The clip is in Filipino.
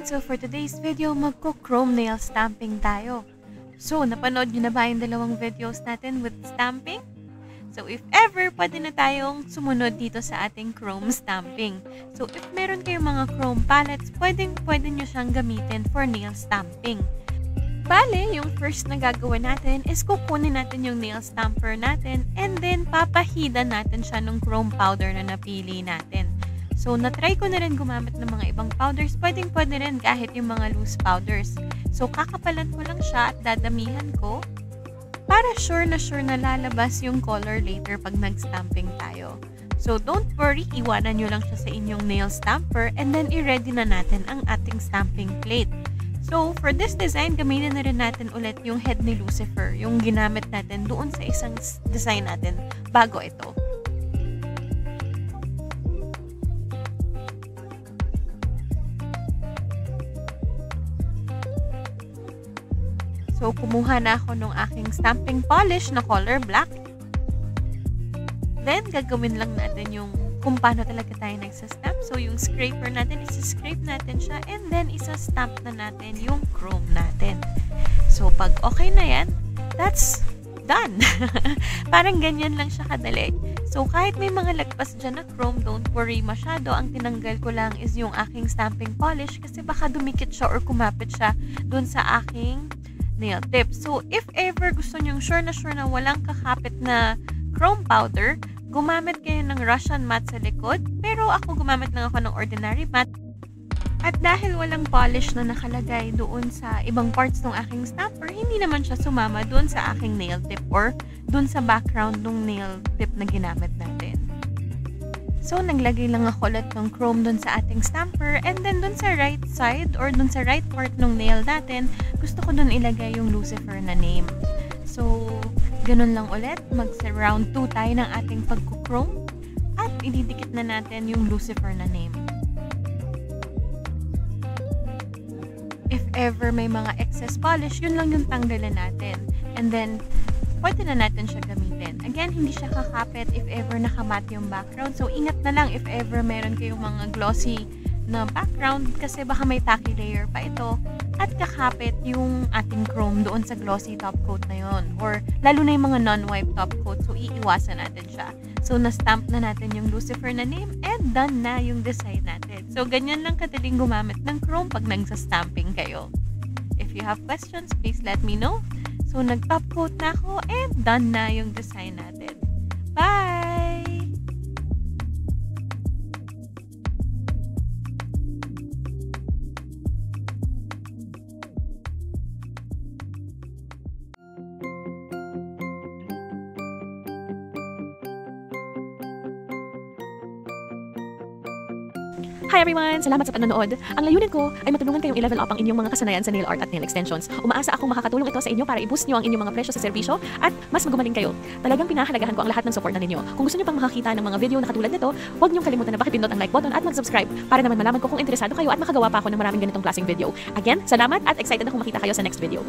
everyone! So for today's video, magko-chrome nail stamping tayo. So, napanood nyo na ba yung dalawang videos natin with stamping? So if ever, pwede na tayong sumunod dito sa ating chrome stamping. So if meron kayong mga chrome palettes, pwede nyo siyang gamitin for nail stamping. Bale, yung first na gagawin natin is kukunin natin yung nail stamper natin and then papahida natin siya ng chrome powder na napili natin. So, na-try ko na rin gumamit ng mga ibang powders. Pwede rin kahit yung mga loose powders. So, kakapalan ko lang siya at dadamihan ko para sure na lalabas yung color later pag nag-stamping tayo. So, don't worry. Iwanan nyo lang siya sa inyong nail stamper and then i-ready na natin ang ating stamping plate. So, for this design, gamitin na rin natin ulit yung head ni Lucifer, yung ginamit natin doon sa isang design natin bago ito. So, kumuha na ako ng aking stamping polish na color black. Then, gagawin lang natin yung kung paano talaga tayo nagsastamp. So, yung scraper natin, isa-scrape natin siya and then isa-stamp na natin yung chrome natin. So, pag okay na yan, that's done. Parang ganyan lang siya kadali. So, kahit may mga lagpas dyan na chrome, don't worry masyado. Ang tinanggal ko lang is yung aking stamping polish kasi baka dumikit siya or kumapit siya dun sa aking nail tip. So, if ever gusto nyong sure na walang kakapit na chrome powder, gumamit kayo ng Russian matte sa likod. Pero ako gumamit lang ako ng ordinary matte. At dahil walang polish na nakalagay doon sa ibang parts ng aking stamper, hindi naman siya sumama doon sa aking nail tip or doon sa background ng nail tip na ginamit natin. So, naglagay lang ako ulit ng chrome dun sa ating stamper and then dun sa right side or dun sa right part ng nail natin, gusto ko dun ilagay yung Lucifer na name. So, ganun lang ulit. Mag-round 2 tayo ng ating pagkukrome at ididikit na natin yung Lucifer na name. If ever may mga excess polish, yun lang yung tanggalan natin. And then, pwede na natin siya gamitin. Again, hindi siya kakapit if ever nakamat yung background. So, ingat na lang if ever meron kayong mga glossy na background kasi baka may tacky layer pa ito at kakapit yung ating chrome doon sa glossy top coat na yon. Or, lalo na yung mga non-wipe top coat. So, iiwasan natin siya. So, na-stamp na natin yung Lucifer na name and done na yung design natin. So, ganyan lang kadaling gumamit ng chrome pag nagsa-stamping kayo. If you have questions, please let me know. So, nag-top coat na ako and done na yung design natin. Bye! Hi everyone! Salamat sa panonood. Ang layunin ko ay matulungan kayong i-level up ang inyong mga kasanayan sa nail art at nail extensions. Umaasa akong makakatulong ito sa inyo para i-boost nyo ang inyong mga presyo sa serbisyo at mas magumaling kayo. Talagang pinahalagahan ko ang lahat ng support na ninyo. Kung gusto nyo pang makakita ng mga video na katulad nito, huwag niyong kalimutan na pakipindot ang like button at mag-subscribe para naman malaman ko kung interesado kayo at makagawa pa ako ng maraming ganitong klaseng video. Again, salamat at excited akong makita kayo sa next video.